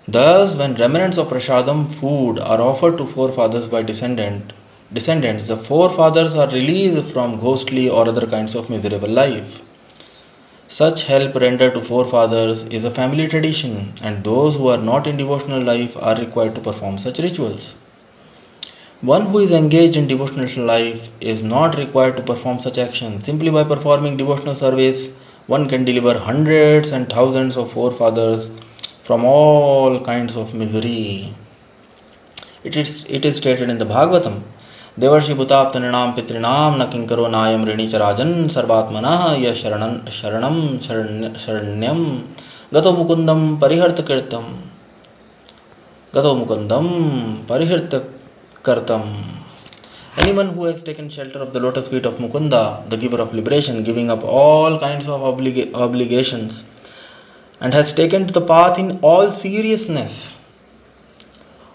Thus, when remnants of prasadam food are offered to forefathers by descendants, the forefathers are released from ghostly or other kinds of miserable life. Such help rendered to forefathers is a family tradition, and those who are not in devotional life are required to perform such rituals. One who is engaged in devotional life is not required to perform such actions. Simply by performing devotional service, one can deliver hundreds and thousands of forefathers from all kinds of misery. It is stated in the Bhagavatam. देवर्षि भूताप्त नृणाम पितॄणाम न किंकरो नायम ऋणी च राजन सर्वात्मनः य शरण्यम गतो Mukundan परिहर्त kartam. Anyone who has taken shelter of the lotus feet of Mukunda, the giver of liberation, giving up all kinds of obligations, and has taken to the path in all seriousness,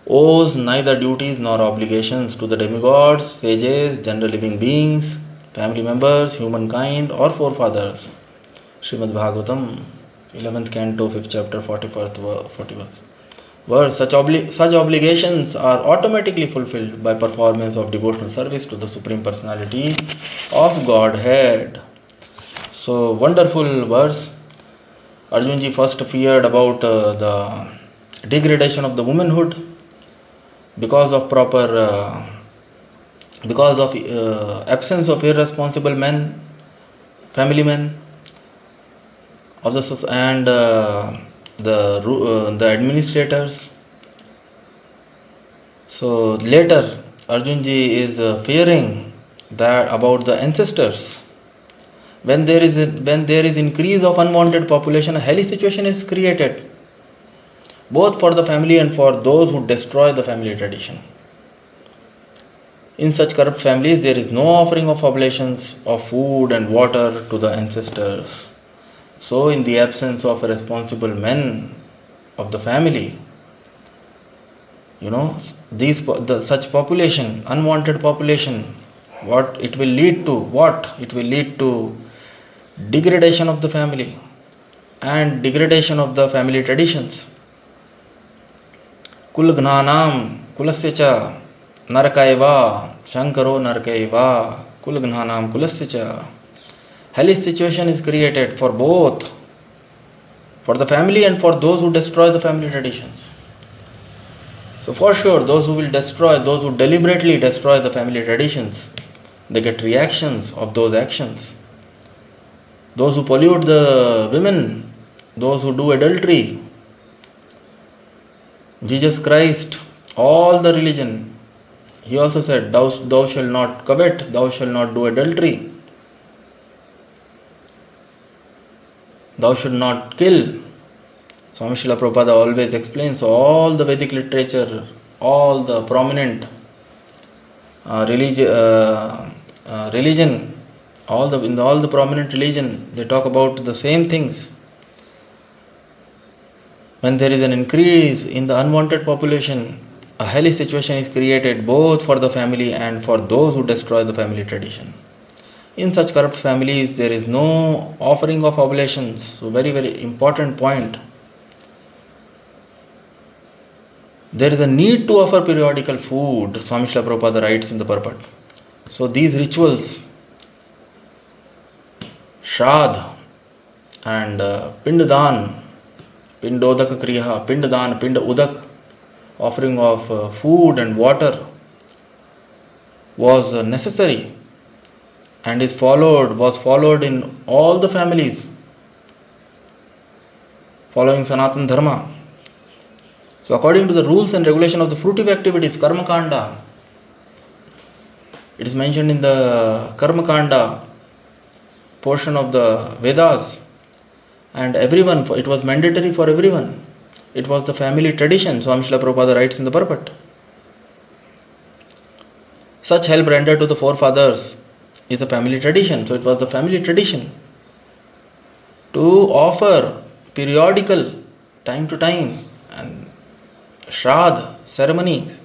owes neither duties nor obligations to the demigods, sages, general living beings, family members, humankind, or forefathers. Srimad Bhagavatam, 11th canto, 5th chapter, 41st verse. Such obligations are automatically fulfilled by performance of devotional service to the Supreme Personality of Godhead. So, wonderful verse. Arjunji first feared about the degradation of the womanhood because of absence of irresponsible men, family men of the and the administrators. So later Arjunji is fearing that about the ancestors. When there is increase of unwanted population, a hellish situation is created, both for the family and for those who destroy the family tradition. In such corrupt families, there is no offering of oblations of food and water to the ancestors. So, in the absence of responsible men of the family, such population, unwanted population, what it will lead to degradation of the family and degradation of the family traditions. Kul gnanam kulasya cha narakaiva shankaro narakaiva kul gnanam kulasya cha. Hellish situation is created for both, for the family and for those who destroy the family traditions. So for sure, those who deliberately destroy the family traditions, they get reactions of those actions. Those who pollute the women, those who do adultery, Jesus Christ, all the religion, he also said, thou shalt not covet, thou shalt not do adultery, thou should not kill. Swami Srila Prabhupada always explains all the Vedic literature, all the prominent religion, in all the prominent religion, they talk about the same things. When there is an increase in the unwanted population, a hellish situation is created both for the family and for those who destroy the family tradition. In such corrupt families, there is no offering of oblations. So, very, very important point. There is a need to offer periodical food, Swami Srila Prabhupada writes in the purport. So, these rituals, Shraddh and Pindadan, Pindodak Kriya, Pindadan, Pinda Udak, offering of food and water was necessary and was followed in all the families following Sanatana Dharma. So according to the rules and regulation of the fruitive activities, Karma Kanda, it is mentioned in the Karma Kanda portion of the Vedas, and everyone, it was mandatory for everyone. It was the family tradition, Swami Srila Prabhupada writes in the purport. Such help rendered to the forefathers is a family tradition. So it was the family tradition to offer periodical, time to time, and Shraddh ceremonies.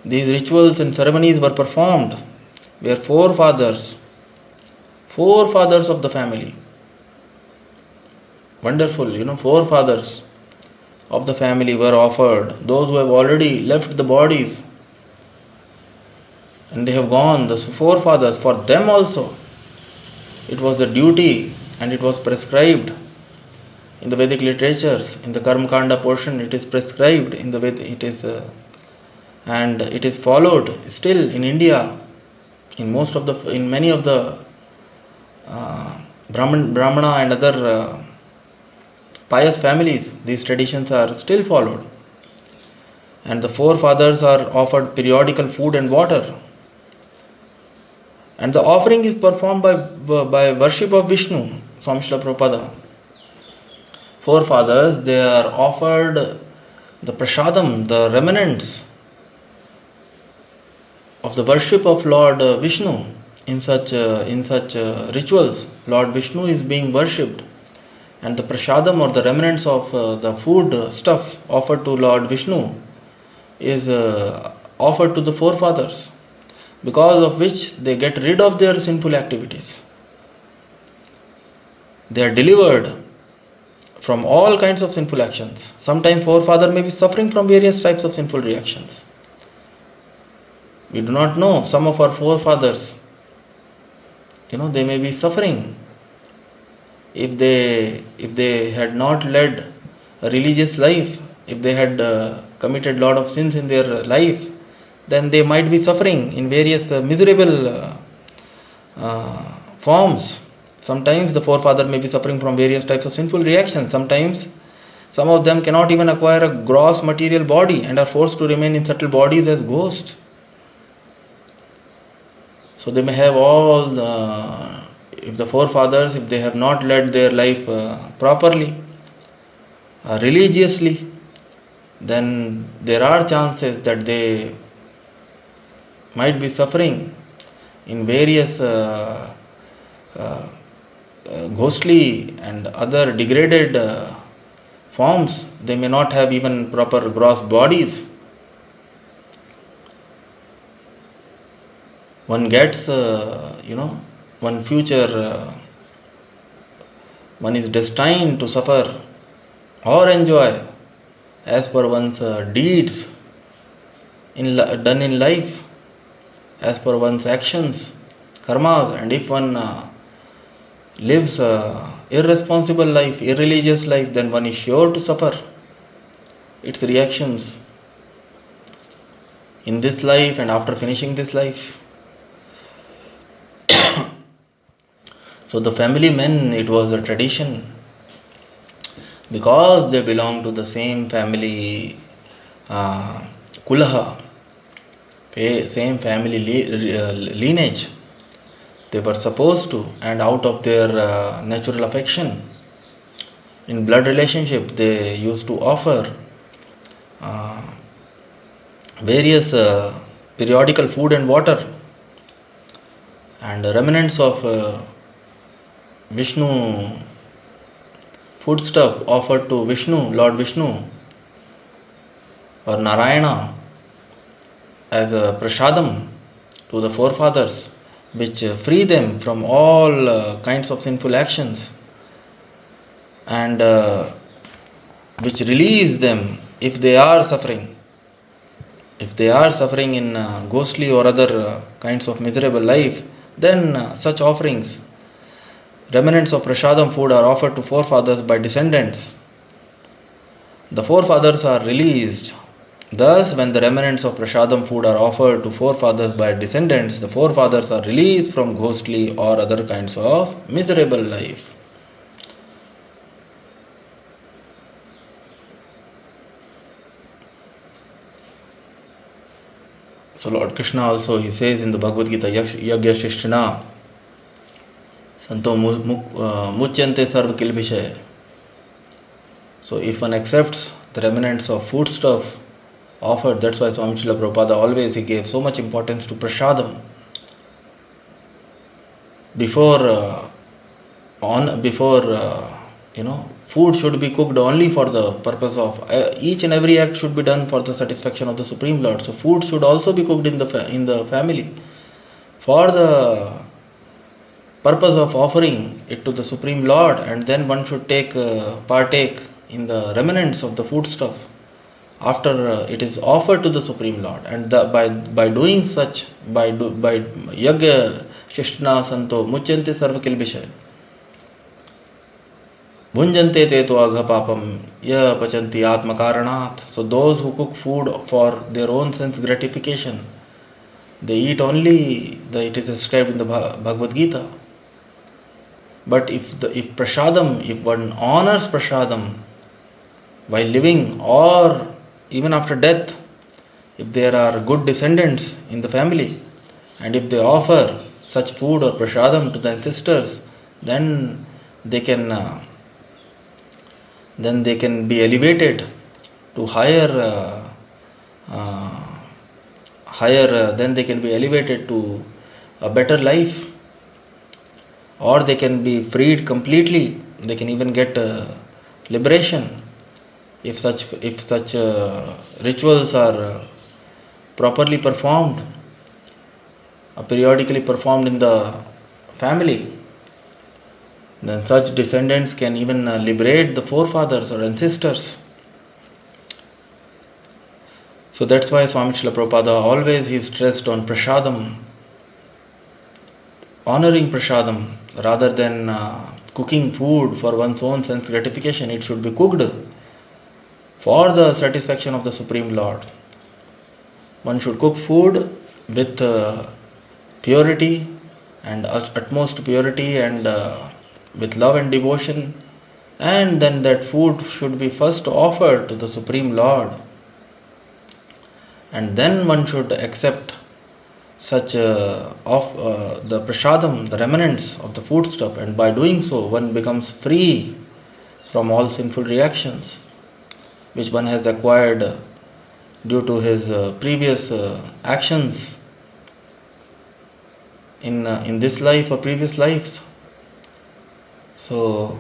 These rituals and ceremonies were performed where forefathers of the family, wonderful, forefathers of the family were offered. Those who have already left the bodies and they have gone, the forefathers, for them also it was the duty and it was prescribed in the Vedic literatures. In the Karma Kanda portion, it is prescribed in the Vedic, and it is followed still in India. In many of the Brahmana and other pious families, these traditions are still followed. And the forefathers are offered periodical food and water. And the offering is performed by worship of Vishnu, Swami Srila Prabhupada. Forefathers, they are offered the prasadam, the remnants of the worship of Lord Vishnu. In such rituals, Lord Vishnu is being worshipped, and the prasadam or the remnants of the food stuff offered to Lord Vishnu is offered to the forefathers, because of which they get rid of their sinful activities. They are delivered from all kinds of sinful actions. Sometimes forefather may be suffering from various types of sinful reactions. We do not know. Some of our forefathers, they may be suffering. If they had not led a religious life, if they had committed lot of sins in their life, then they might be suffering in various miserable forms. Sometimes the forefather may be suffering from various types of sinful reactions. Sometimes some of them cannot even acquire a gross material body and are forced to remain in subtle bodies as ghosts. So they may have if the forefathers, if they have not led their life properly, religiously, then there are chances that they might be suffering in various ghostly and other degraded forms. They may not have even proper gross bodies. One gets, one future, one is destined to suffer or enjoy as per one's deeds done in life, as per one's actions, karmas. And if one lives irresponsible life, irreligious life, then one is sure to suffer its reactions in this life and after finishing this life. So the family men, it was a tradition, because they belong to the same family kulaha, same family lineage. They were supposed to, and out of their natural affection in blood relationship, they used to offer various periodical food and water and remnants of Vishnu foodstuff offered to Vishnu, Lord Vishnu or Narayana as a prasadam to the forefathers, which free them from all kinds of sinful actions and which release them if they are suffering. If they are suffering in ghostly or other kinds of miserable life, then such offerings, remnants of prasadam food, are offered to forefathers by descendants. The forefathers are released. Thus, when the remnants of prasadam food are offered to forefathers by descendants, the forefathers are released from ghostly or other kinds of miserable life. So Lord Krishna also, he says in the Bhagavad Gita, Yagya Shishtina Santo Muchyante Sarva Kilbhishay. So if one accepts the remnants of foodstuff offered, that's why Swami Srila Prabhupada always, he gave so much importance to prasadam. Before food should be cooked only for the purpose of each and every act should be done for the satisfaction of the Supreme Lord. So food should also be cooked in the family for the purpose of offering it to the Supreme Lord, and then one should partake in the remnants of the foodstuff after it is offered to the Supreme Lord. And by doing such, by yagya shishtna santo muchyante sarvakil vishay bhunjante te to agha papam ya pachanti atma karanat. So those who cook food for their own sense gratification, they eat only it is described in the Bhagavad Gita. But if prasadam, if one honors prasadam while living or even after death, if there are good descendants in the family, and if they offer such food or prasadam to the ancestors, then they can be elevated to then they can be elevated to a better life, or they can be freed completely. They can even get liberation if such rituals are properly performed, periodically performed in the family. Then such descendants can even liberate the forefathers or ancestors. So that's why Swami Srila Prabhupada always he stressed on prasadam, honoring prasadam, rather than cooking food for one's own sense gratification. It should be cooked for the satisfaction of the Supreme Lord. One should cook food with purity and utmost purity and with love and devotion, and then that food should be first offered to the Supreme Lord, and then one should accept such the prasadam, the remnants of the foodstuff, and by doing so one becomes free from all sinful reactions which one has acquired due to his previous actions in this life or previous lives. So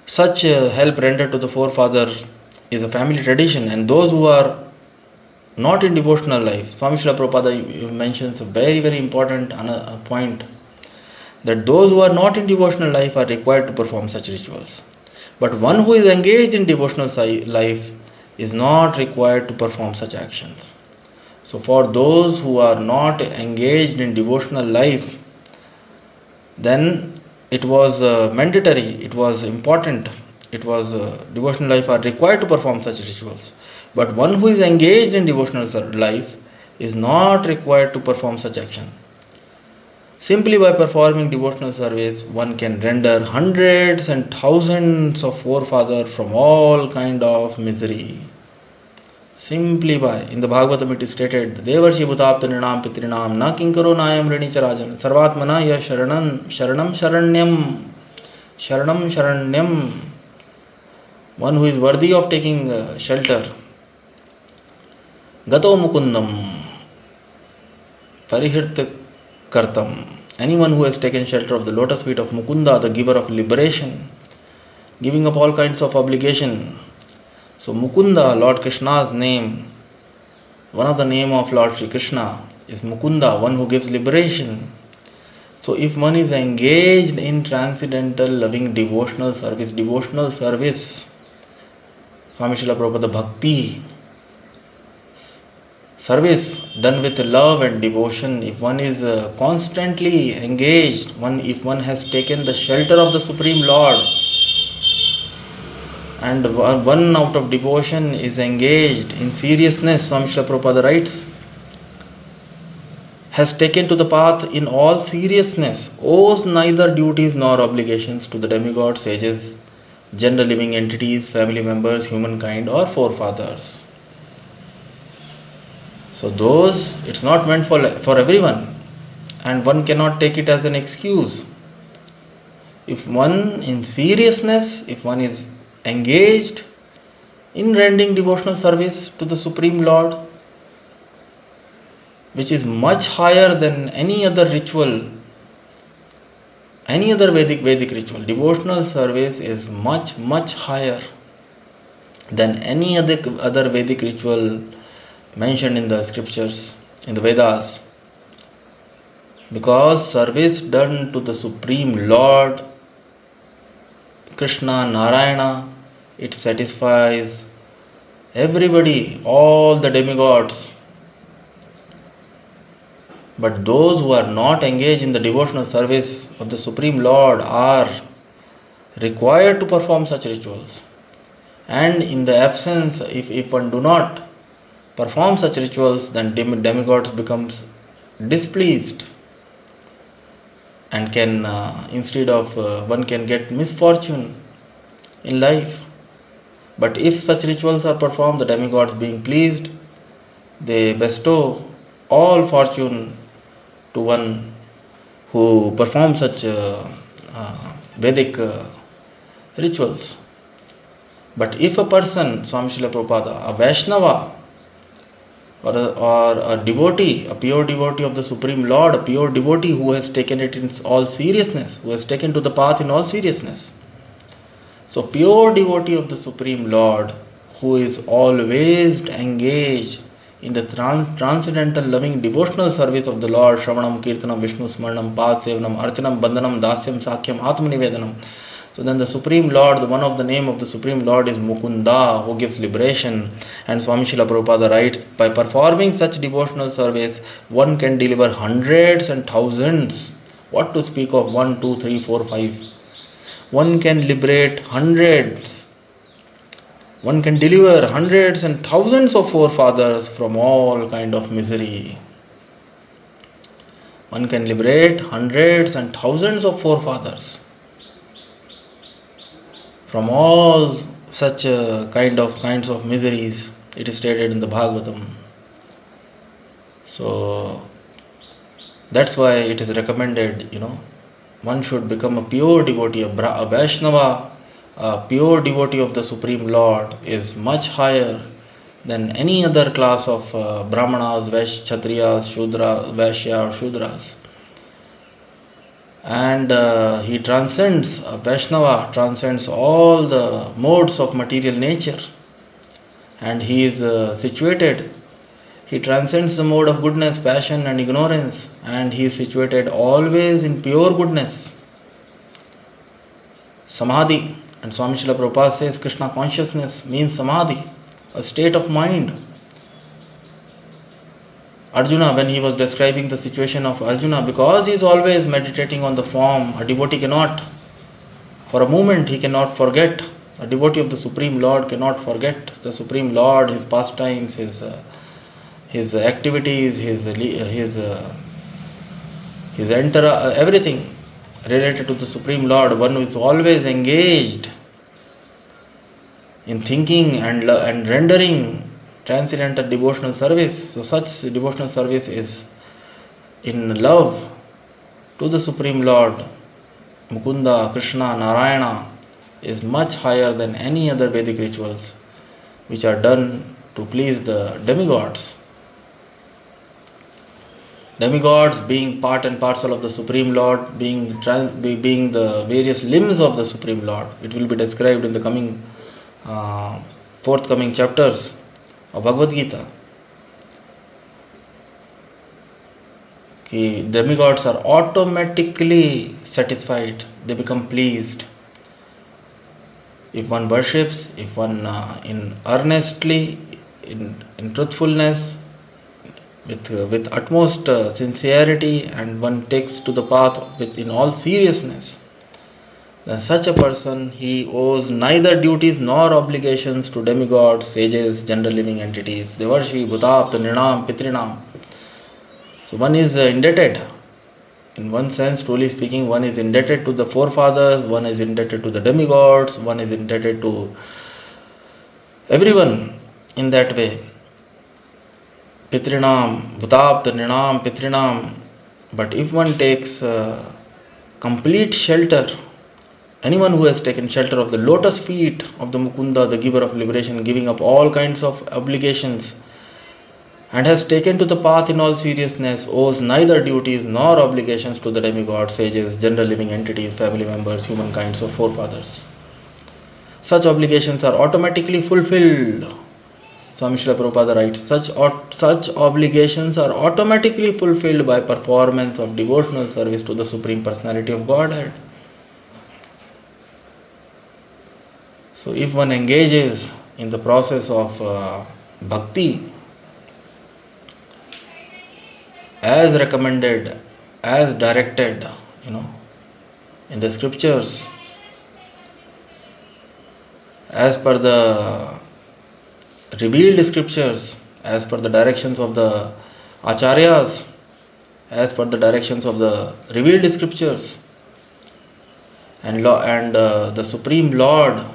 such help rendered to the forefathers is a family tradition, and those who are not in devotional life, Swami Srila Prabhupada mentions a very, very important point, that those who are not in devotional life are required to perform such rituals. But one who is engaged in devotional life is not required to perform such actions. So for those who are not engaged in devotional life, then it was mandatory, it was important, it was devotional life are required to perform such rituals. But one who is engaged in devotional life is not required to perform such action. Simply by performing devotional service, one can render hundreds and thousands of forefathers from all kind of misery. Simply by, in the Bhagavatam it is stated, Devarshi Bhutaptaninam Pitrinam Na Kinkaro Nayam Renicharajan Sarvatmana Ya Sharanam Sharanyam. One who is worthy of taking shelter. Gato Mukundam Parihirta Kartam. Anyone who has taken shelter of the lotus feet of Mukunda, the giver of liberation, giving up all kinds of obligation. So Mukunda, Lord Krishna's name, one of the name of Lord Sri Krishna is Mukunda, one who gives liberation. So if one is engaged in transcendental loving devotional service, Swami Srila Prabhupada Bhakti, service done with love and devotion, if one is constantly engaged, if one has taken the shelter of the Supreme Lord, and one out of devotion is engaged in seriousness, Swami Srila Prabhupada writes, has taken to the path in all seriousness, owes neither duties nor obligations to the demigods, sages, general living entities, family members, humankind or forefathers. So those, it's not meant for everyone, and one cannot take it as an excuse. If one in seriousness, if one is engaged in rendering devotional service to the Supreme Lord, which is much higher than any other ritual, any other Vedic ritual. Devotional service is much, much higher than any other Vedic ritual mentioned in the scriptures, in the Vedas, because service done to the Supreme Lord, Krishna, Narayana, it satisfies everybody, all the demigods. But those who are not engaged in the devotional service of the Supreme Lord are required to perform such rituals. And in the absence, if one do not perform such rituals, then demigods becomes displeased and can instead of one can get misfortune in life. But if such rituals are performed, the demigods being pleased, they bestow all fortune to one who performs such Vedic rituals. But if a person, Swami Srila Prabhupada, a Vaishnava, or a devotee, a pure devotee of the Supreme Lord, a pure devotee who has taken it in all seriousness, who has taken to the path in all seriousness. So pure devotee of the Supreme Lord, who is always engaged in the transcendental loving devotional service of the Lord, Shravanam, Kirtanam, Vishnu Smaranam, Pad Sevanam, Archanam, Bandhanam, Dasyam, Sakyam, Atmanivedanam. So then the Supreme Lord, the one of the name of the Supreme Lord is Mukunda, who gives liberation. And Swami Srila Prabhupada writes, by performing such devotional service, one can deliver hundreds and thousands. What to speak of 1, 2, 3, 4, 5. One can liberate hundreds. One can deliver hundreds and thousands of forefathers from all kind of misery. One can liberate hundreds and thousands of forefathers from all such kinds of miseries. It is stated in the Bhagavatam. So that's why it is recommended, one should become a pure devotee, a Vaishnava, a pure devotee of the Supreme Lord is much higher than any other class of Brahmanas, Kshatriyas, Shudras, Vaishya or Shudras. And he transcends, Vaishnava transcends all the modes of material nature, and he is situated, he transcends the mode of goodness, passion and ignorance, and he is situated always in pure goodness, Samadhi. And Swami Srila Prabhupada says Krishna consciousness means Samadhi, a state of mind. Arjuna, when he was describing the situation of Arjuna, because he is always meditating on the form, a devotee cannot, for a moment he cannot forget. A devotee of the Supreme Lord cannot forget the Supreme Lord, his pastimes, his activities, his everything related to the Supreme Lord. One who is always engaged in thinking and rendering transcendental devotional service. So such devotional service is in love to the Supreme Lord, Mukunda, Krishna, Narayana, is much higher than any other Vedic rituals which are done to please the demigods. Demigods being part and parcel of the Supreme Lord, being the various limbs of the Supreme Lord. It will be described in the coming forthcoming chapters of Bhagavad Gita. Demigods are automatically satisfied, they become pleased. If one worships, if one in earnestly, in truthfulness, with utmost sincerity, and one takes to the path in all seriousness, then such a person, he owes neither duties nor obligations to demigods, sages, general living entities, Devarshi, Bhutapta, Nrinam, Pitrinam. So one is indebted. In one sense, truly speaking, one is indebted to the forefathers, one is indebted to the demigods, one is indebted to everyone in that way. Pitrinam, Bhutapta, Nrinam, Pitrinam. But if one takes complete shelter, anyone who has taken shelter of the lotus feet of the Mukunda, the giver of liberation, giving up all kinds of obligations, and has taken to the path in all seriousness, owes neither duties nor obligations to the demigods, sages, general living entities, family members, humankind, or forefathers. Such obligations are automatically fulfilled. Swami Srila Prabhupada writes, such obligations are automatically fulfilled by performance of devotional service to the Supreme Personality of Godhead. So if one engages in the process of bhakti as recommended, as directed, in the scriptures, as per the revealed scriptures, as per the directions of the acharyas, as per the directions of the revealed scriptures, and the Supreme Lord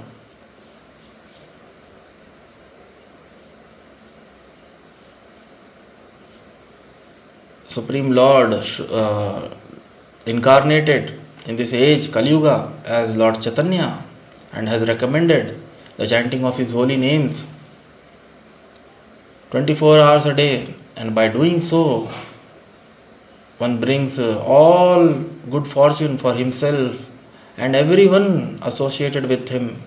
incarnated in this age, Kali Yuga, as Lord Chaitanya, and has recommended the chanting of his holy names 24 hours a day, and by doing so, one brings all good fortune for himself and everyone associated with him,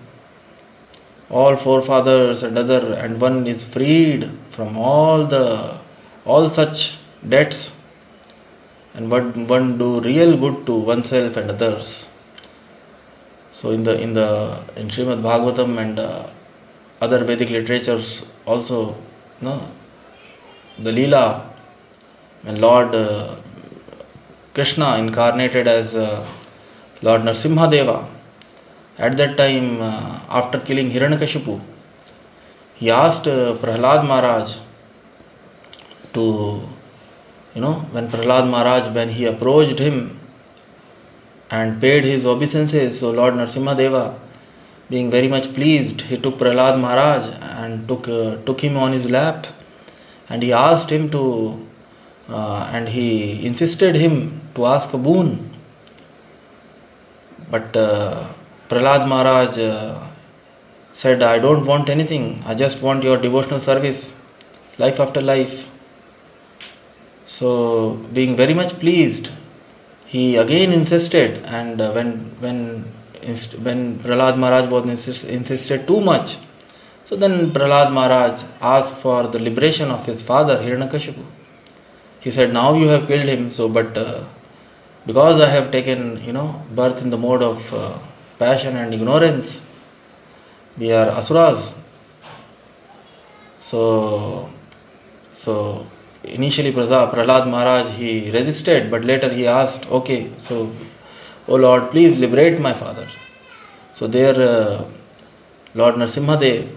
all forefathers and other, and one is freed from all such debts, and one do real good to oneself and others. So in Srimad Bhagavatam and other Vedic literatures also, the Leela, when Lord Krishna incarnated as Lord Narsimhadeva, at that time, after killing Hiranyakashipu, he asked Prahlad Maharaj to, when Prahlad Maharaj, when he approached him and paid his obeisances, so Lord Narsimhadeva, being very much pleased, he took Prahlad Maharaj and took him on his lap, and he asked him to, and he insisted him to ask a boon. But Prahlad Maharaj said, I don't want anything, I just want your devotional service, life after life. So, being very much pleased, he again insisted, and when Prahlad Maharaj was insisted too much, so then Prahlad Maharaj asked for the liberation of his father Hiranyakashipu. He said, now you have killed him, so but because I have taken birth in the mode of passion and ignorance, we are asuras. So initially Prahlad Maharaj, he resisted, but later he asked, okay, so O Lord, please liberate my father. So there Lord Narsimhadev,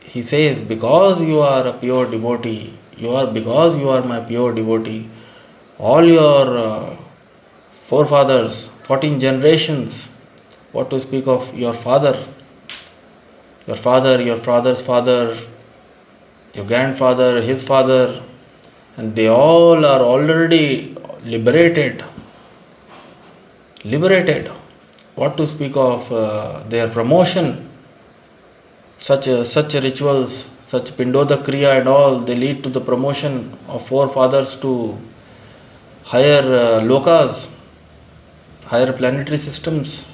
he says, because you are a pure devotee, because you are my pure devotee, all your forefathers, 14 generations, what to speak of your father, your father's father, your grandfather, his father, and they all are already liberated. What to speak of their promotion? Such rituals, such Pindoda Kriya and all, they lead to the promotion of forefathers to higher lokas, higher planetary systems,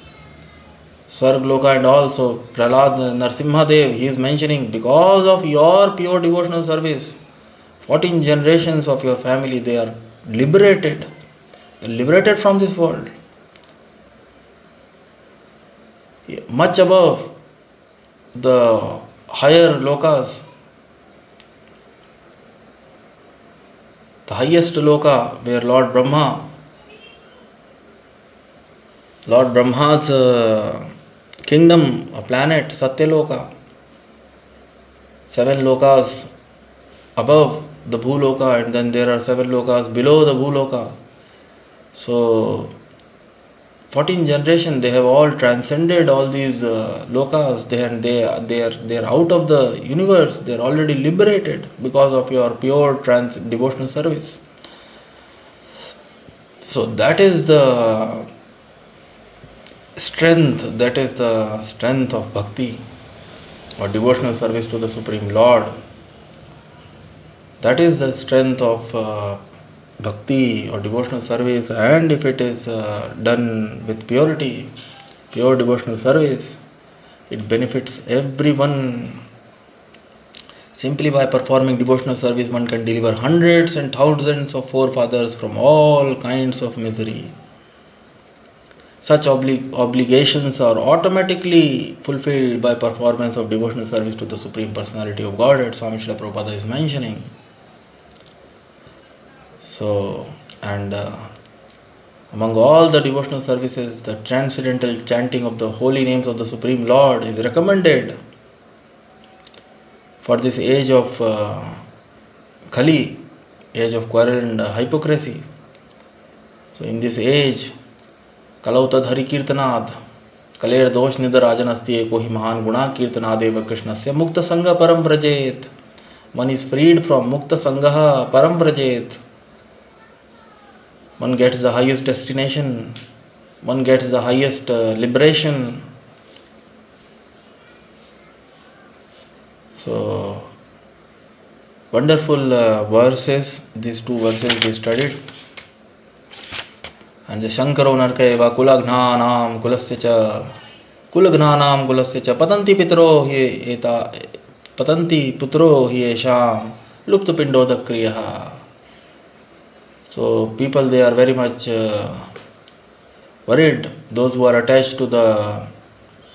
Swarg Loka and all. So Prahlad Narsimhadev, he is mentioning, because of your pure devotional service, 14 generations of your family, they are liberated from this world, much above the higher lokas. The highest loka, where Lord Brahma's kingdom, a planet, Satyaloka, 7 lokas above the Bhuloka, and then there are 7 lokas below the Bhuloka. So 14 generation, they have all transcended all these lokas. They are out of the universe. They are already liberated because of your pure devotional service. So that is the strength of bhakti or devotional service to the Supreme Lord. That is the strength of bhakti or devotional service, and if it is done with purity, pure devotional service, it benefits everyone. Simply by performing devotional service, one can deliver hundreds and thousands of forefathers from all kinds of misery. Such obligations are automatically fulfilled by performance of devotional service to the Supreme Personality of Godhead, Swami Srila Prabhupada is mentioning. So, and among all the devotional services, the transcendental chanting of the holy names of the Supreme Lord is recommended for this age of Kali, age of quarrel and hypocrisy. So, in this age, कलौतद Hari कीर्तनाद Kaler दोष neither राजन अस्ति एको ही महान गुणा कीर्तनादेव कृष्णस्य मुक्त संग परम व्रजेत. One is freed from mukta sangha param व्रजेत. One gets the highest destination, one gets the highest liberation. So wonderful verses, these two verses we studied. And the Shankaro Narkayeva Kulaghnanam Kulasya Kulaghnanam Kulasya Patanti Pitro hi eta Patanti Putro hi esham Lupta Pindoda Kriyaha. So people, they are very much worried. Those who are attached to the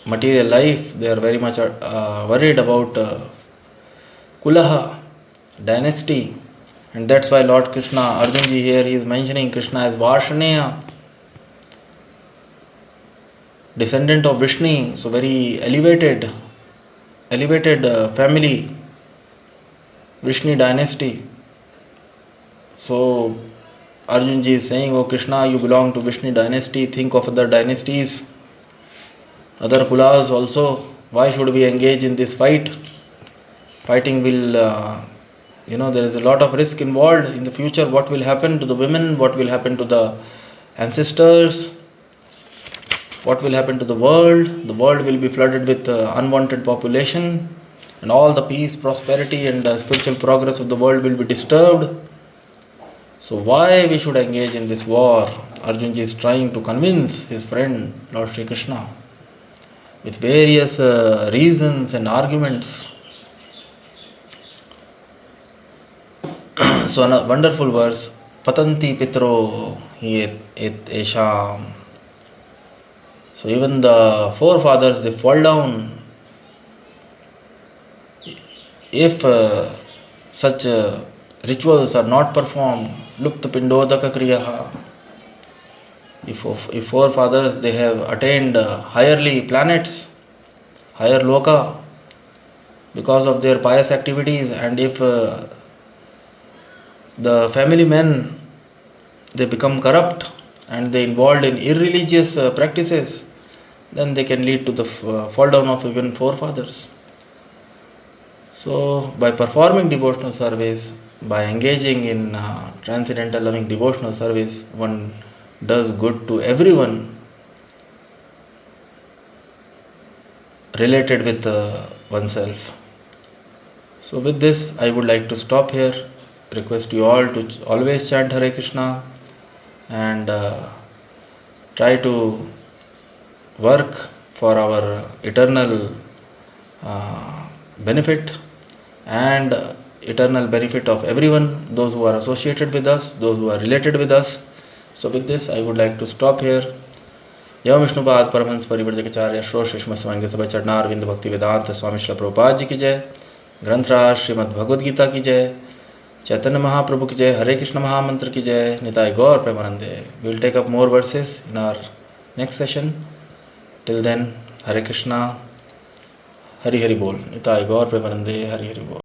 material life, they are very much worried about Kulaha, dynasty. And that's why Lord Krishna, Arjunji here, he is mentioning Krishna as Varshaneya, descendant of Vishnu, so very elevated family, Vishnu dynasty. So Arjunji is saying, oh Krishna, you belong to Vishnu dynasty, think of other dynasties, other kulas also. Why should we engage in this fight? Fighting will there is a lot of risk involved in the future. What will happen to the women? What will happen to the ancestors? What will happen to the world? The world will be flooded with unwanted population, and all the peace, prosperity and spiritual progress of the world will be disturbed. So why we should engage in this war? Arjunji is trying to convince his friend Lord Shri Krishna with various reasons and arguments. So a wonderful verse, Patanti Pitro hi et esham. So even the forefathers, they fall down if such rituals are not performed. Lupta Pindodaka Kriyaha. If forefathers, they have attained higherly planets, higher loka, because of their pious activities, and if the family men, they become corrupt and they involved in irreligious practices, then they can lead to the fall down of even forefathers. So by performing devotional service, by engaging in transcendental loving devotional service, one does good to everyone related with oneself. So with this, I would like to stop here. Request you all to always chant Hare Krishna and try to work for our eternal benefit and eternal benefit of everyone, those who are associated with us, those who are related with us. So with this, I would like to stop here. Yam Vishnupad Paramhans Parivrajacharya Shro Shishma Swangi Sabha Charnar Vinda Bhakti Vedanta Swami Srila Prabhupada Ji ki jai. Granth Srimad Bhagavad Gita ki jai. Chaitanya Mahaprabhu ki jai. Hare Krishna Mahamantra ki jai. Nitai Gaur Premanande. We will take up more verses in our next session. Till then, Hare Krishna. Hari Hari Bol. Nitai Gaur Premanande. Hari Hari Bol.